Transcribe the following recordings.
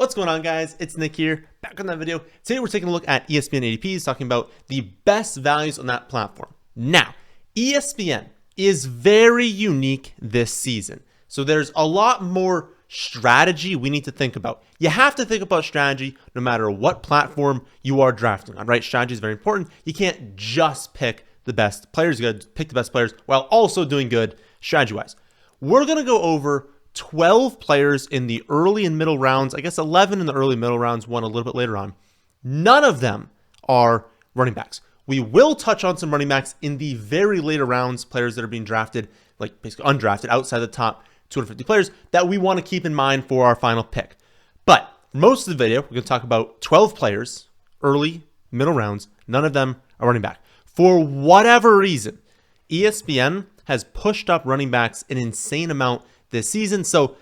What's going on, guys? It's Nick here, back on that video. Today we're taking a look at ESPN ADPs, talking about the best values on that platform. Now, ESPN is very unique this season, so there's a lot more strategy we need to think about. You have to think about strategy no matter what platform you are drafting on, right? Strategy is very important. You can't just pick the best players. You got to pick the best players while also doing good strategy-wise. We're going to go over 12 players in the early and middle rounds. I guess 11 in the early and middle rounds, one a little bit later on. None of them are running backs. We will touch on some running backs in the very later rounds, players that are being drafted, like basically undrafted, outside the top 250 players that we want to keep in mind for our final pick. But most of the video, we're going to talk about 12 players, early, middle rounds. None of them are running back. For whatever reason, ESPN has pushed up running backs an insane amount this season, so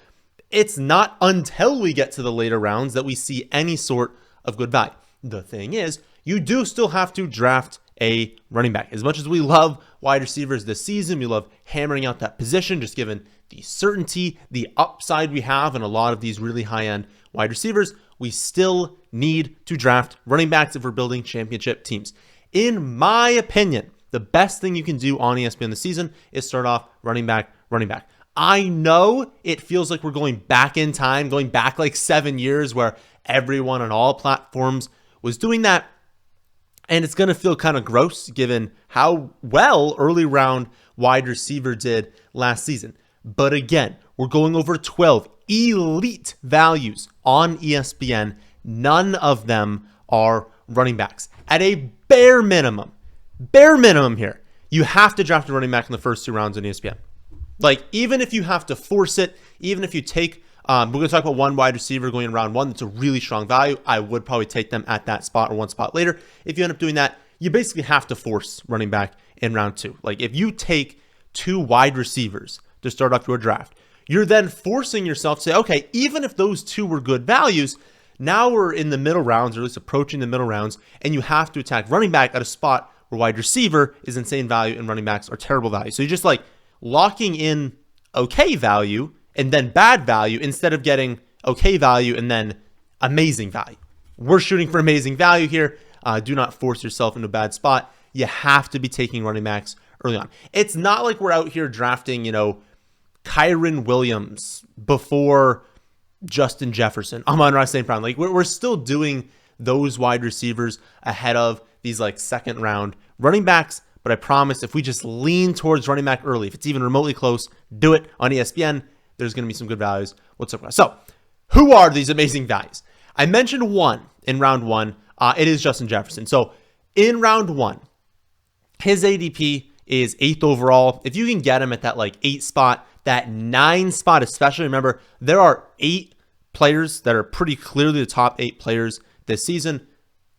it's not until we get to the later rounds that we see any sort of good value. The thing is, you do still have to draft a running back. As much as we love wide receivers this season, we love hammering out that position, just given the certainty, the upside we have in a lot of these really high-end wide receivers, we still need to draft running backs if we're building championship teams. In my opinion, the best thing you can do on ESPN this season is start off running back. I know it feels like we're going back in time, going back like 7 years where everyone on all platforms was doing that. And it's going to feel kind of gross given how well early round wide receiver did last season. But again, we're going over 12 elite values on ESPN. None of them are running backs. At a bare minimum here, you have to draft a running back in the first 2 rounds on ESPN. Like, even if you have to force it, even if you take, we're going to talk about one wide receiver going in round 1 that's a really strong value, I would probably take them at that spot or one spot later. If you end up doing that, you basically have to force running back in round 2. Like, if you take 2 wide receivers to start off your draft, you're then forcing yourself to say, okay, even if those 2 were good values, now we're in the middle rounds, or at least approaching the middle rounds, and you have to attack running back at a spot where wide receiver is insane value and running backs are terrible value. So you're just like locking in okay value and then bad value instead of getting okay value and then amazing value. We're shooting for amazing value here. Do not force yourself into a bad spot. You have to be taking running backs early on. It's not like we're out here drafting, Kyron Williams before Justin Jefferson, Amari St. Brown. Like we're still doing those wide receivers ahead of these like second round running backs. But I promise if we just lean towards running back early, if it's even remotely close, do it on ESPN. There's going to be some good values whatsoever. So who are these amazing values? I mentioned one in round 1. It is Justin Jefferson. So in round 1, his ADP is 8th overall. If you can get him at that like 8 spot, that 9 spot especially, remember, there are 8 players that are pretty clearly the top 8 players this season.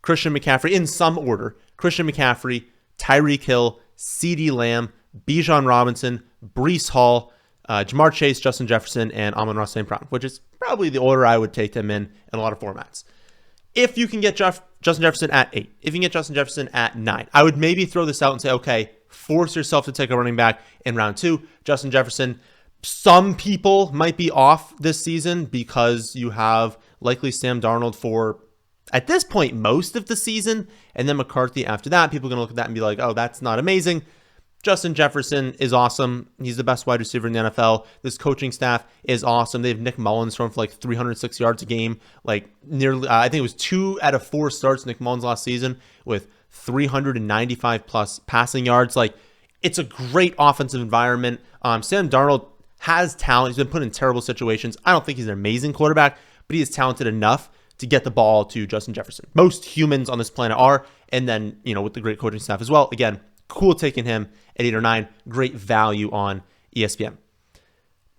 Christian McCaffrey, in some order. Christian McCaffrey, Tyreek Hill, CeeDee Lamb, Bijan Robinson, Breece Hall, Jamar Chase, Justin Jefferson, and Amon-Ra St. Brown, which is probably the order I would take them in a lot of formats. If you can get Justin Jefferson at 8, if you can get Justin Jefferson at 9, I would maybe throw this out and say, okay, force yourself to take a running back in round 2. Justin Jefferson, some people might be off this season because you have likely Sam Darnold for, at this point, most of the season, and then McCarthy after that. People are going to look at that and be like, oh, that's not amazing. Justin Jefferson is awesome. He's the best wide receiver in the NFL. This coaching staff is awesome. They have Nick Mullins throwing for like 306 yards a game. Like nearly, I think it was 2 out of 4 starts Nick Mullins last season with 395 plus passing yards. Like, it's a great offensive environment. Sam Darnold has talent. He's been put in terrible situations. I don't think he's an amazing quarterback, but he is talented enough to get the ball to Justin Jefferson. Most humans on this planet are, and then, with the great coaching staff as well. Again, cool taking him at 8 or 9. Great value on ESPN.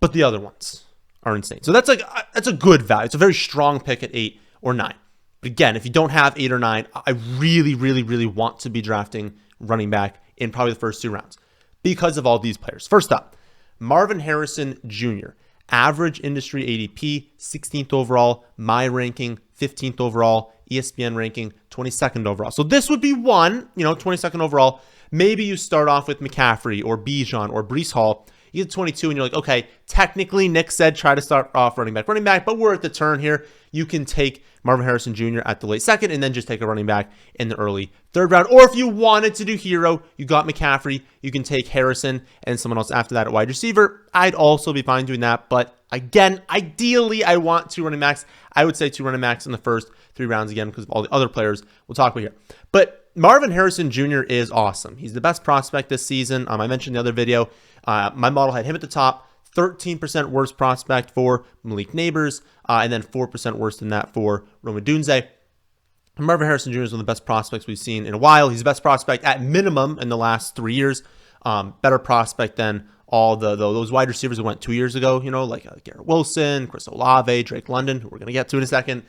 But the other ones are insane. So that's a good value. It's a very strong pick at 8 or 9. But again, if you don't have 8 or 9, I really, really, really want to be drafting running back in probably the first 2 rounds because of all these players. First up, Marvin Harrison Jr., average industry ADP, 16th overall, my ranking, 15th overall, ESPN ranking, 22nd overall. So this would be one, 22nd overall. Maybe you start off with McCaffrey or Bijan or Breece Hall. You get 22 and you're like, okay, technically Nick said try to start off running back, but we're at the turn here. You can take Marvin Harrison Jr. at the late second and then just take a running back in the early third round. Or if you wanted to do hero, you got McCaffrey, you can take Harrison and someone else after that at wide receiver. I'd also be fine doing that. But again, ideally, I want 2 running backs. I would say 2 running backs in the first 3 rounds again because of all the other players we'll talk about here. But Marvin Harrison Jr. is awesome. He's the best prospect this season. I mentioned in the other video, my model had him at the top. 13% worse prospect for Malik Neighbors, and then 4% worse than that for Odunze. Marvin Harrison Jr. is one of the best prospects we've seen in a while. He's the best prospect at minimum in the last 3 years. Better prospect than all those wide receivers who went 2 years ago, like Garrett Wilson, Chris Olave, Drake London, who we're going to get to in a second.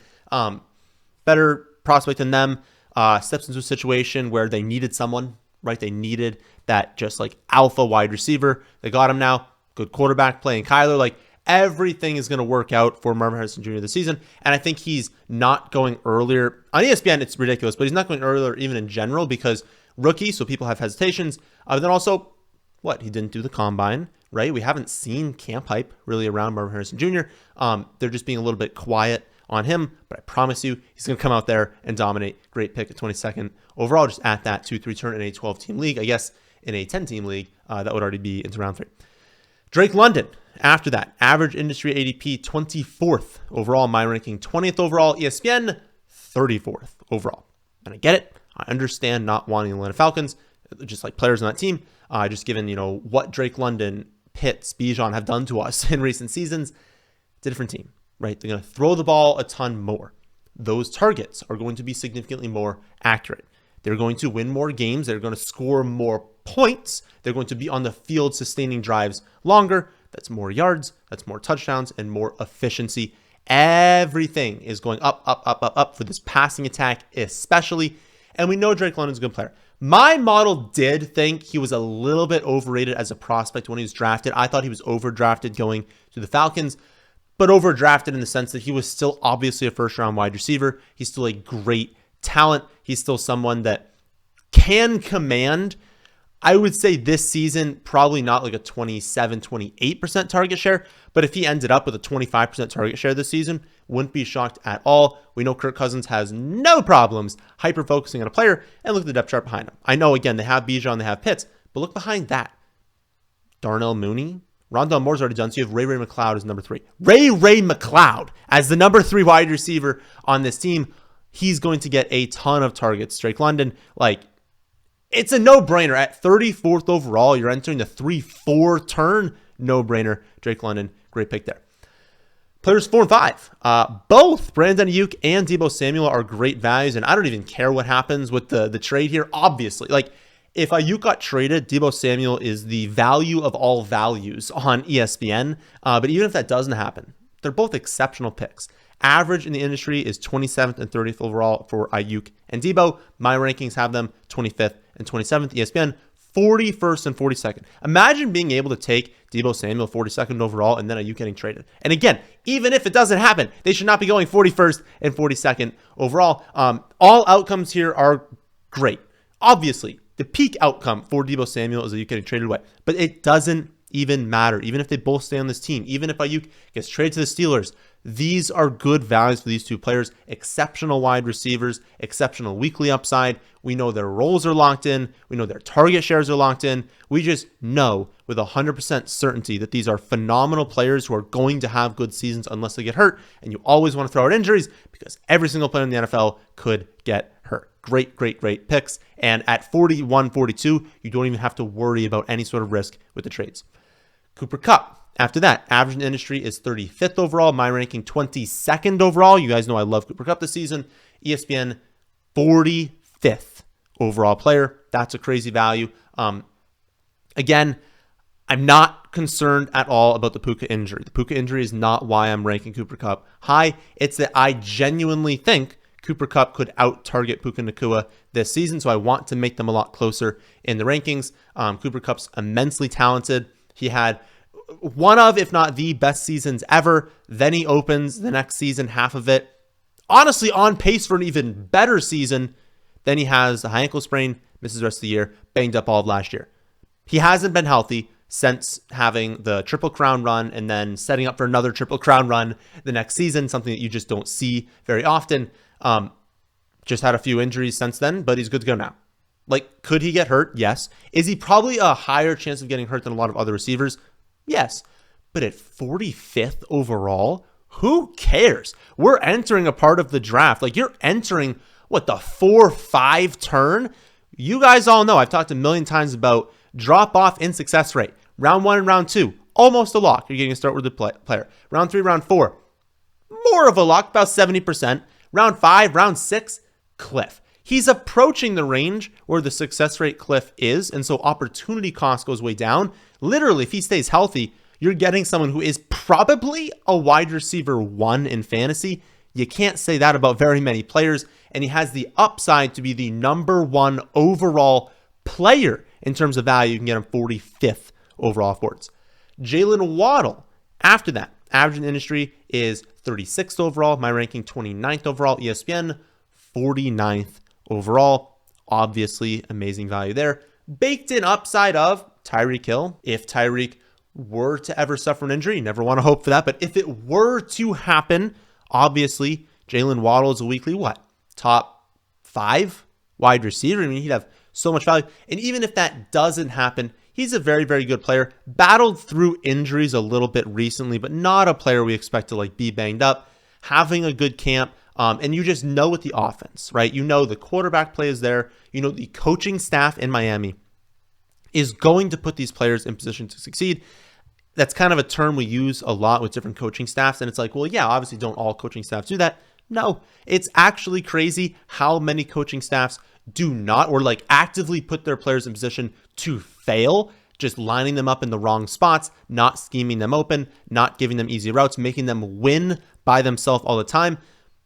Better prospect than them. Steps into a situation where they needed someone, right? They needed that just like alpha wide receiver. They got him now. Good quarterback play, and Kyler, like everything is going to work out for Marvin Harrison Jr. this season. And I think he's not going earlier on ESPN. It's ridiculous, but he's not going earlier even in general because rookie. So people have hesitations. But then also he didn't do the combine, right? We haven't seen camp hype really around Marvin Harrison Jr. They're just being a little bit quiet on him, but I promise you he's going to come out there and dominate. Great pick at 22nd overall, just at that 2-3 turn in a 12-team league. I guess in a 10-team league, that would already be into round 3. Drake London, after that, average industry ADP 24th overall, my ranking 20th overall, ESPN 34th overall. And I get it. I understand not wanting the Atlanta Falcons, just like players on that team, just given, what Drake London, Pitts, Bijan have done to us in recent seasons. It's a different team, right? They're going to throw the ball a ton more. Those targets are going to be significantly more accurate. They're going to win more games. They're going to score more points. They're going to be on the field sustaining drives longer. That's more yards. That's more touchdowns and more efficiency. Everything is going up for this passing attack especially. And we know Drake London's a good player. My model did think he was a little bit overrated as a prospect when he was drafted. I thought he was overdrafted going to the Falcons, but overdrafted in the sense that he was still obviously a first-round wide receiver. He's still a great talent. He's still someone that can command, I would say this season, probably not like a 27, 28% target share, but if he ended up with a 25% target share this season, wouldn't be shocked at all. We know Kirk Cousins has no problems hyper-focusing on a player, and look at the depth chart behind him. I know, again, they have Bijan, they have Pitts, but look behind that. Darnell Mooney, Rondale Moore's already done, so you have Ray McCloud as number 3. Ray McCloud as the number 3 wide receiver on this team. He's going to get a ton of targets. Drake London, it's a no-brainer. At 34th overall, you're entering the 3-4 turn. No-brainer. Drake London, great pick there. Players 4 and 5. Both Brandon Aiyuk and Deebo Samuel are great values, and I don't even care what happens with the trade here. Obviously, if Aiyuk got traded, Deebo Samuel is the value of all values on ESPN. But even if that doesn't happen, they're both exceptional picks. Average in the industry is 27th and 30th overall for Aiyuk and Deebo. My rankings have them 25th and 27th. ESPN 41st and 42nd. Imagine being able to take Deebo Samuel 42nd overall and then Aiyuk getting traded. And again, even if it doesn't happen, they should not be going 41st and 42nd overall. All outcomes here are great. Obviously, the peak outcome for Deebo Samuel is Aiyuk getting traded away, but it doesn't even matter. Even if they both stay on this team, even if Aiyuk gets traded to the Steelers, these are good values for these two players. Exceptional wide receivers, exceptional weekly upside. We know their roles are locked in. We know their target shares are locked in. We just know with 100% certainty that these are phenomenal players who are going to have good seasons unless they get hurt. And you always want to throw out injuries because every single player in the NFL could get hurt. Great picks. And at 41, 42, you don't even have to worry about any sort of risk with the trades. Cooper Kupp. After that, average in the industry is 35th overall. My ranking 22nd overall. You guys know I love Cooper Kupp this season. ESPN 45th overall player. That's a crazy value. Again, I'm not concerned at all about the Puka injury. The Puka injury is not why I'm ranking Cooper Kupp high. It's that I genuinely think Cooper Kupp could out-target Puka Nacua this season, so I want to make them a lot closer in the rankings. Cooper Kupp's immensely talented. He had one of, if not the best seasons ever. Then he opens the next season, half of it, honestly on pace for an even better season. Then he has a high ankle sprain, misses the rest of the year, banged up all of last year. He hasn't been healthy. since having the Triple Crown run and then setting up for another Triple Crown run the next season, something that you just don't see very often. Just had a few injuries since then, but he's good to go now. Like, could he get hurt? Yes. Is he probably a higher chance of getting hurt than a lot of other receivers? Yes. But at 45th overall, who cares? We're entering a part of the draft. Like, you're entering, what, the 4-5 turn? You guys all know, I've talked a million times about drop off in success rate. Round 1 and round 2, almost a lock. You're getting a start with the player. Round 3, round 4, more of a lock, about 70%. Round 5, round 6, cliff. He's approaching the range where the success rate cliff is, and so opportunity cost goes way down. Literally, if he stays healthy, you're getting someone who is probably a wide receiver 1 in fantasy. You can't say that about very many players, and he has the upside to be the number 1 overall player in terms of value. You can get him 45th overall upwards. Jaylen Waddle, after that, average in the industry is 36th overall. My ranking 29th overall. ESPN 49th overall. Obviously, amazing value there. Baked in upside of Tyreek Hill. If Tyreek were to ever suffer an injury, you never want to hope for that, but if it were to happen, obviously, Jaylen Waddle is a weekly what? Top 5 wide receiver. I mean, he'd have so much value. And even if that doesn't happen, he's a very, very good player. Battled through injuries a little bit recently, but not a player we expect to like be banged up. Having a good camp, and you just know with the offense, right? You know the quarterback play is there. You know the coaching staff in Miami is going to put these players in position to succeed. That's kind of a term we use a lot with different coaching staffs. And it's like, well, yeah, obviously don't all coaching staffs do that? No, it's actually crazy how many coaching staffs do not, or like actively put their players in position to fail, just lining them up in the wrong spots, not scheming them open, not giving them easy routes, making them win by themselves all the time.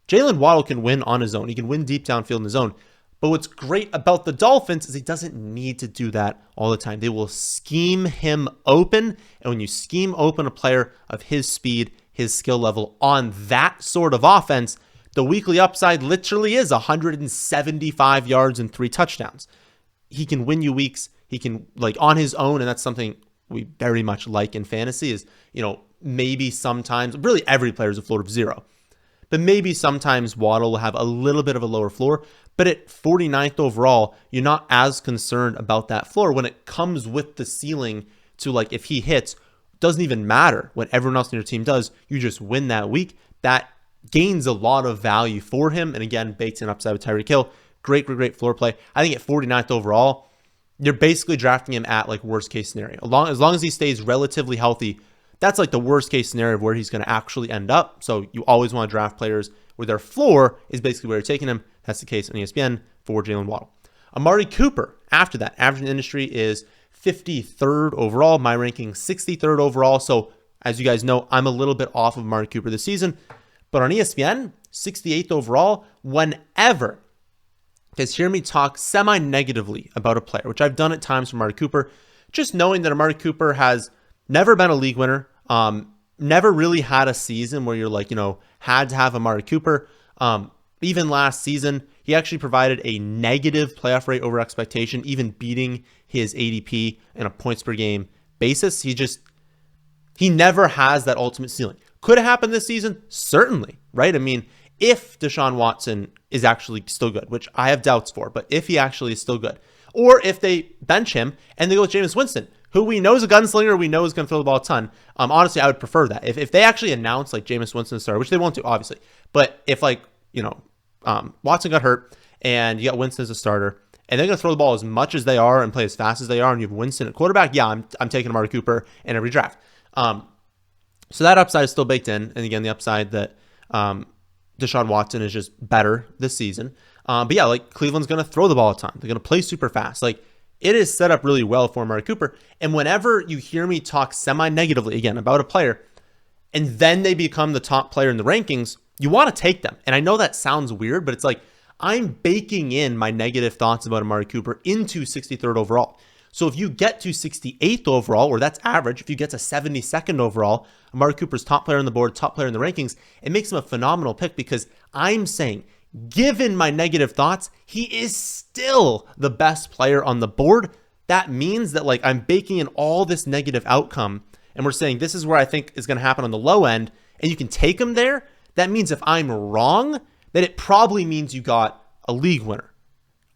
Jaylen Waddle can win on his own. He can win deep downfield in his own. But what's great about the Dolphins is he doesn't need to do that all the time. They will scheme him open. And when you scheme open a player of his speed, his skill level on that sort of offense, the weekly upside literally is 175 yards and 3 touchdowns. He can win you weeks. He can, like, on his own, and that's something we very much like in fantasy is, you know, maybe sometimes, really every player is a floor of 0. But maybe sometimes Waddle will have a little bit of a lower floor. But at 49th overall, you're not as concerned about that floor when it comes with the ceiling to, like, if he hits, doesn't even matter what everyone else in your team does. You just win that week. That gains a lot of value for him. And again, baked in upside with Tyreek Hill. Great floor play. I think at 49th overall, you're basically drafting him at like worst case scenario. As long as he stays relatively healthy, that's like the worst case scenario of where he's going to actually end up. So you always want to draft players where their floor is basically where you're taking him. That's the case on ESPN for Jaylen Waddle. Amari Cooper, after that, average in the industry is 53rd overall. My ranking 63rd overall. So as you guys know, I'm a little bit off of Amari Cooper this season. But on ESPN, 68th overall, whenever, because hear me talk semi-negatively about a player, which I've done at times for Amari Cooper, just knowing that Amari Cooper has never been a league winner, never really had a season where you're like, you know, had to have Amari Cooper. Even last season, he actually provided a negative playoff rate over expectation, even beating his ADP in a points per game basis. He never has that ultimate ceiling. Could it happen this season? Certainly, right? I mean, if Deshaun Watson is actually still good, which I have doubts for, but if he actually is still good, or if they bench him and they go with Jameis Winston, who we know is a gunslinger, we know is going to throw the ball a ton. Honestly, I would prefer that. If they actually announce like Jameis Winston starter, which they won't do, obviously, but if like, you know, Watson got hurt and you got Winston as a starter, and they're going to throw the ball as much as they are and play as fast as they are, and you have Winston at quarterback, yeah, I'm taking Amari Cooper in every draft. So that upside is still baked in. And again, the upside that Deshaun Watson is just better this season. But yeah, like Cleveland's going to throw the ball a ton. They're going to play super fast. Like it is set up really well for Amari Cooper. And whenever you hear me talk semi-negatively again about a player, and then they become the top player in the rankings, you want to take them. And I know that sounds weird, but it's like I'm baking in my negative thoughts about Amari Cooper into 63rd overall. So if you get to 68th overall, or that's average, if you get to 72nd overall, Amari Cooper's top player on the board, top player in the rankings, it makes him a phenomenal pick because I'm saying, given my negative thoughts, he is still the best player on the board. that means that like I'm baking in all this negative outcome and we're saying this is where I think is going to happen on the low end and you can take him there. That means if I'm wrong, then it probably means you got a league winner.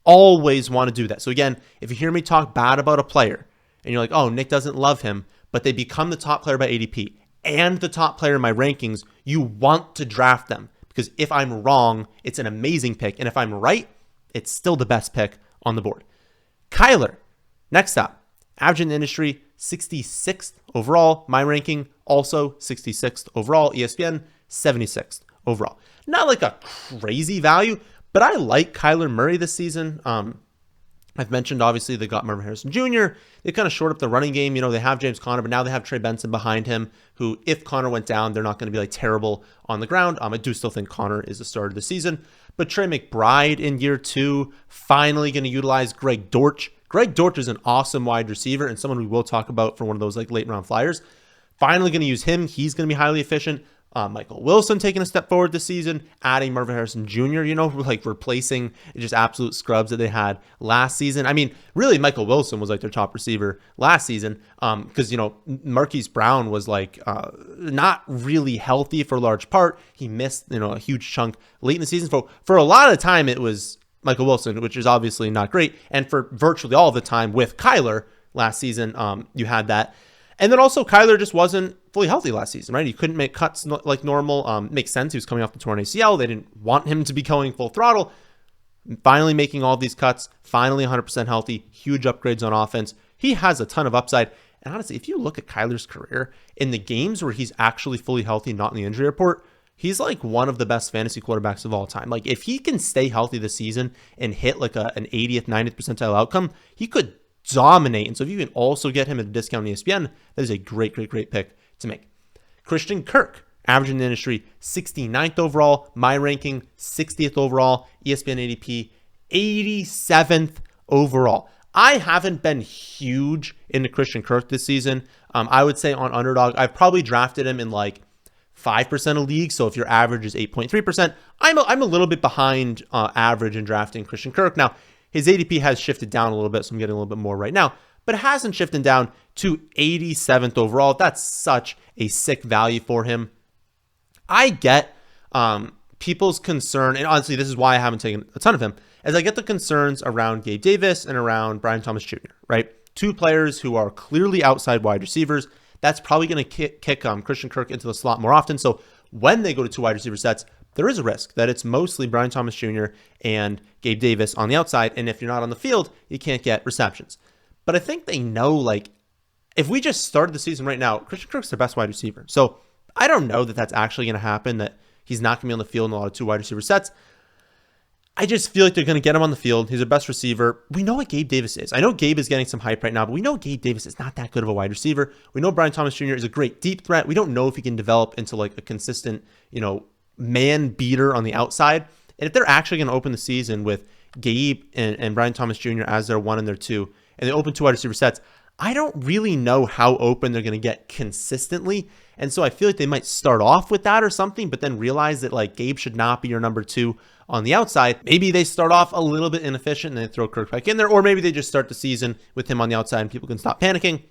Always want to do that. So again, if you hear me talk bad about a player and you're like, oh, Nick doesn't love him, but they become the top player by ADP and the top player in my rankings, you want to draft them because if I'm wrong, it's an amazing pick. And if I'm right, it's still the best pick on the board. Kyler, next up, average in the industry, 66th overall. My ranking, also 66th overall. ESPN, 76th overall. Not like a crazy value, but I like Kyler Murray this season. I've mentioned, obviously, they got Marvin Harrison Jr. They kind of shored up the running game. They have James Conner, but now they have Trey Benson behind him, who, if Conner went down, they're not going to be like terrible on the ground. I do still think Conner is the starter of the season. But Trey McBride in year 2, finally going to utilize Greg Dortch. Greg Dortch is an awesome wide receiver and someone we will talk about for one of those like late round flyers. Finally going to use him. He's going to be highly efficient. Michael Wilson taking a step forward this season, adding Marvin Harrison Jr., like replacing just absolute scrubs that they had last season. I mean, really, Michael Wilson was like their top receiver last season because, Marquise Brown was like not really healthy for a large part. He missed, a huge chunk late in the season. For a lot of the time, it was Michael Wilson, which is obviously not great. And for virtually all the time with Kyler last season, you had that. And then also Kyler just wasn't fully healthy last season, right? He couldn't make cuts like normal. Makes sense. He was coming off the torn ACL. They didn't want him to be going full throttle. Finally making all these cuts, finally 100% healthy, huge upgrades on offense. He has a ton of upside. And honestly, if you look at Kyler's career, in the games where he's actually fully healthy, not in the injury report, he's like one of the best fantasy quarterbacks of all time. Like if he can stay healthy this season and hit like an 80th, 90th percentile outcome, he could dominate. And so if you can also get him at a discount on ESPN, that is a great pick to make. Christian Kirk, average in the industry, 69th overall. My ranking, 60th overall. ESPN ADP, 87th overall. I haven't been huge into Christian Kirk this season. I would say on Underdog, I've probably drafted him in like 5% of leagues. So if your average is 8.3%, I'm a little bit behind average in drafting Christian Kirk. Now, his ADP has shifted down a little bit, so I'm getting a little bit more right now, but it hasn't shifted down to 87th overall. That's such a sick value for him. I get people's concern, and honestly, this is why I haven't taken a ton of him, as I get the concerns around Gabe Davis and around Brian Thomas Jr., right? Two players who are clearly outside wide receivers. That's probably going to kick Christian Kirk into the slot more often. So when they go to two wide receiver sets, there is a risk that it's mostly Brian Thomas Jr. and Gabe Davis on the outside. And if you're not on the field, you can't get receptions. But I think they know, like, if we just started the season right now, Christian Kirk's their best wide receiver. So I don't know that that's actually going to happen, that he's not going to be on the field in a lot of two wide receiver sets. I just feel like they're going to get him on the field. He's their best receiver. We know what Gabe Davis is. I know Gabe is getting some hype right now, but we know Gabe Davis is not that good of a wide receiver. We know Brian Thomas Jr. is a great deep threat. We don't know if he can develop into like a consistent, man beater on the outside. And if they're actually going to open the season with Gabe and Brian Thomas Jr. as their 1 and their 2, and they open two wide receiver sets, I don't really know how open they're going to get consistently. And so I feel like they might start off with that or something, but then realize that like Gabe should not be your number 2 on the outside. Maybe they start off a little bit inefficient and they throw Kirk back in there, or maybe they just start the season with him on the outside and people can stop panicking.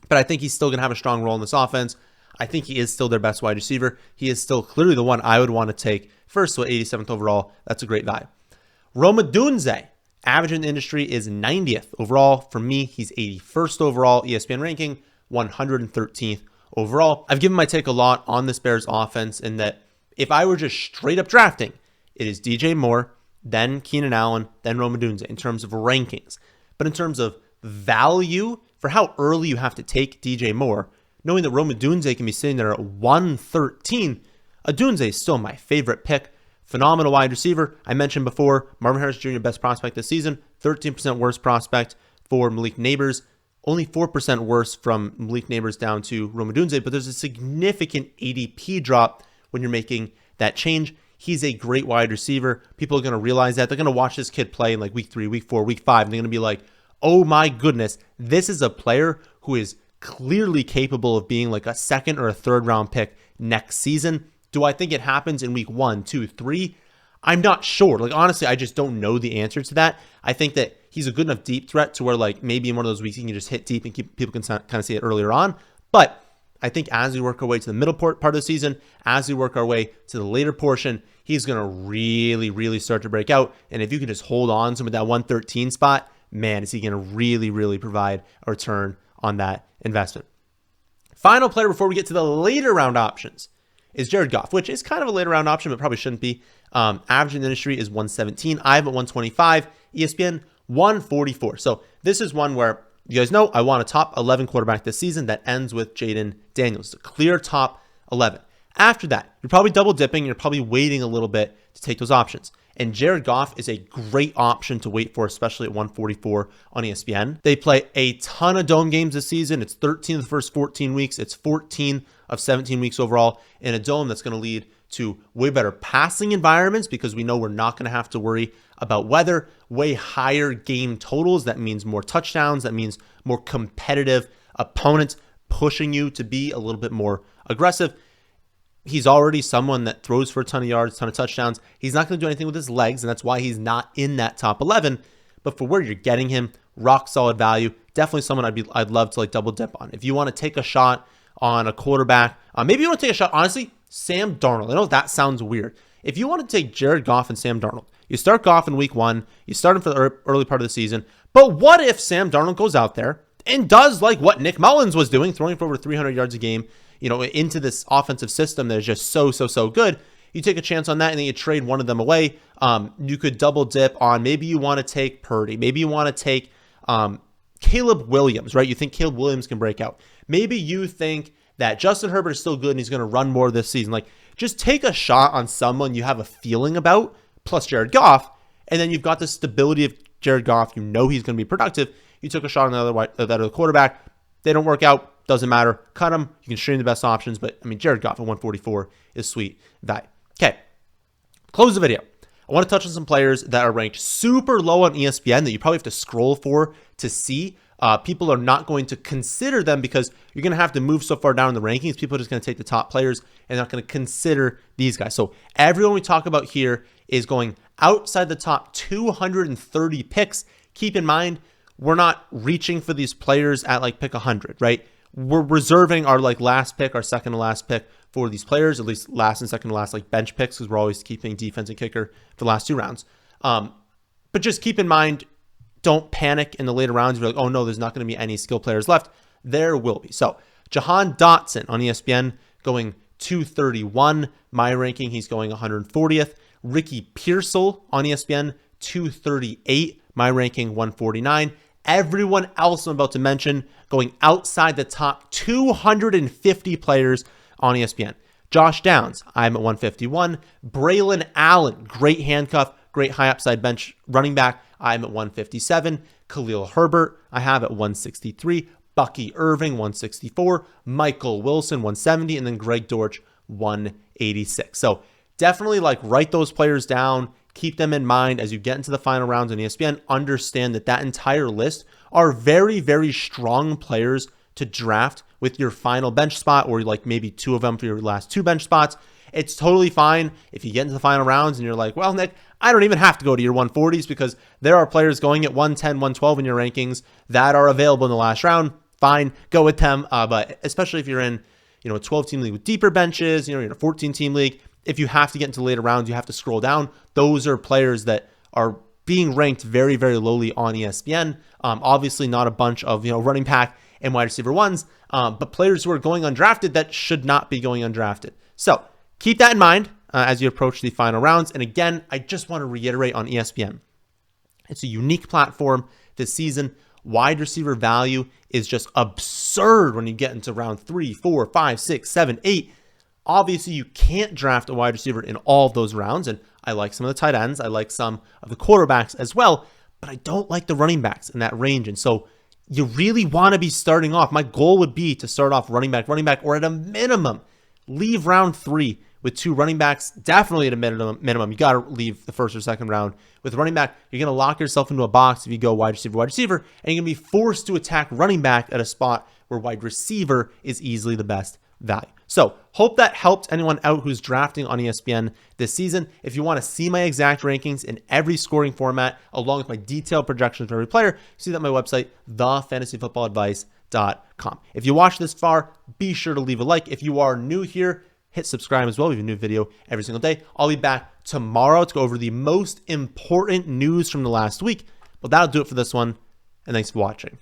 But I think he's still going to have a strong role in this offense. I think he is still their best wide receiver. He is still clearly the one I would want to take first, so 87th overall. That's a great value. Rome Odunze, average in the industry is 90th overall. For me, he's 81st overall. ESPN ranking, 113th overall. I've given my take a lot on this Bears offense in that if I were just straight up drafting, it is DJ Moore, then Keenan Allen, then Rome Odunze in terms of rankings. But in terms of value, for how early you have to take DJ Moore, knowing that Rome Odunze can be sitting there at 113, Odunze is still my favorite pick. Phenomenal wide receiver. I mentioned before, Marvin Harrison Jr. best prospect this season, 13% worse prospect for Malik Neighbors, only 4% worse from Malik Neighbors down to Rome Odunze, but there's a significant ADP drop when you're making that change. He's a great wide receiver. People are going to realize that. They're going to watch this kid play in like week 3, week 4, week 5, and they're going to be like, oh my goodness, this is a player who is clearly capable of being like a 2nd or a 3rd round pick next season. Do I think it happens in week 1, 2, 3? I'm not sure. Like, honestly, I just don't know the answer to that. I think that he's a good enough deep threat to where like maybe in one of those weeks he can just hit deep and people can kind of see it earlier on. But I think as we work our way to the middle part of the season, as we work our way to the later portion, he's going to really, really start to break out. And if you can just hold on to him at that 113 spot, man, is he going to really, really provide a return on that investment. Final player before we get to the later round options is Jared Goff, which is kind of a later round option, but probably shouldn't be. Average in the industry is 117. I have at 125. ESPN 144. So this is one where you guys know I want a top 11 quarterback this season that ends with Jayden Daniels. A clear top 11. After that, you're probably double dipping. You're probably waiting a little bit to take those options. And Jared Goff is a great option to wait for, especially at 144 on ESPN. They play a ton of dome games this season. It's 13 of the first 14 weeks. It's 14 of 17 weeks overall in a dome that's going to lead to way better passing environments because we know we're not going to have to worry about weather, way higher game totals. That means more touchdowns. That means more competitive opponents pushing you to be a little bit more aggressive. He's already someone that throws for a ton of yards, a ton of touchdowns. He's not going to do anything with his legs, and that's why he's not in that top 11. But for where you're getting him, rock solid value. Definitely someone I'd love to like double dip on. If you want to take a shot on a quarterback, maybe you want to take a shot, honestly, Sam Darnold. I know that sounds weird. If you want to take Jared Goff and Sam Darnold, you start Goff in week 1, you start him for the early part of the season. But what if Sam Darnold goes out there and does like what Nick Mullins was doing, throwing for over 300 yards a game, into this offensive system that is just so good? You take a chance on that and then you trade one of them away. You could double dip on, maybe you want to take Purdy. Maybe you want to take Caleb Williams, right? You think Caleb Williams can break out. Maybe you think that Justin Herbert is still good and he's going to run more this season. Like, just take a shot on someone you have a feeling about, plus Jared Goff, and then you've got the stability of Jared Goff. You know he's going to be productive. You took a shot on that other quarterback. They don't work out. Doesn't matter. Cut them. You can stream the best options. But, Jared Goff at 144 is sweet value. Okay. Close the video. I want to touch on some players that are ranked super low on ESPN that you probably have to scroll for to see. People are not going to consider them because you're going to have to move so far down in the rankings. People are just going to take the top players and not going to consider these guys. So everyone we talk about here is going outside the top 230 picks. Keep in mind, we're not reaching for these players at like pick 100, right? We're reserving our like last pick, our second to last pick for these players, at least last and second to last like bench picks, because we're always keeping defense and kicker for the last 2 rounds. But just keep in mind, don't panic in the later rounds. You're like, oh no, there's not going to be any skill players left. There will be. So Jahan Dotson on ESPN going 231. My ranking, he's going 140th. Ricky Pearsall on ESPN 238. My ranking 149. Everyone else I'm about to mention going outside the top 250 players on ESPN. Josh Downs, I'm at 151. Braylon Allen, great handcuff, great high upside bench running back. I'm at 157. Khalil Herbert, I have at 163. Bucky Irving, 164. Michael Wilson, 170. And then Greg Dortch, 186. So definitely like write those players down. Keep them in mind as you get into the final rounds on ESPN. Understand that entire list are very, very strong players to draft with your final bench spot, or like maybe 2 of them for your last 2 bench spots. It's totally fine if you get into the final rounds and you're like, well, Nick, I don't even have to go to your 140s because there are players going at 110, 112 in your rankings that are available in the last round. Fine, go with them. But especially if you're in, a 12-team league with deeper benches, you're in a 14-team league, if you have to get into later rounds, you have to scroll down. Those are players that are being ranked very, very lowly on ESPN. Obviously not a bunch of, running back and wide receiver ones, but players who are going undrafted that should not be going undrafted. So keep that in mind as you approach the final rounds. And again, I just want to reiterate on ESPN. It's a unique platform this season. Wide receiver value is just absurd when you get into round 3, 4, 5, 6, 7, 8. Obviously, you can't draft a wide receiver in all of those rounds, and I like some of the tight ends. I like some of the quarterbacks as well, but I don't like the running backs in that range. And so you really want to be starting off. My goal would be to start off running back, or at a minimum, leave round 3 with 2 running backs. Definitely at a minimum. You got to leave the first or second round with running back. You're going to lock yourself into a box if you go wide receiver, and you're going to be forced to attack running back at a spot where wide receiver is easily the best value. So hope that helped anyone out who's drafting on ESPN this season. If you want to see my exact rankings in every scoring format, along with my detailed projections for every player, see that on my website, thefantasyfootballadvice.com. If you watched this far, be sure to leave a like. If you are new here, hit subscribe as well. We have a new video every single day. I'll be back tomorrow to go over the most important news from the last week. But that'll do it for this one. And thanks for watching.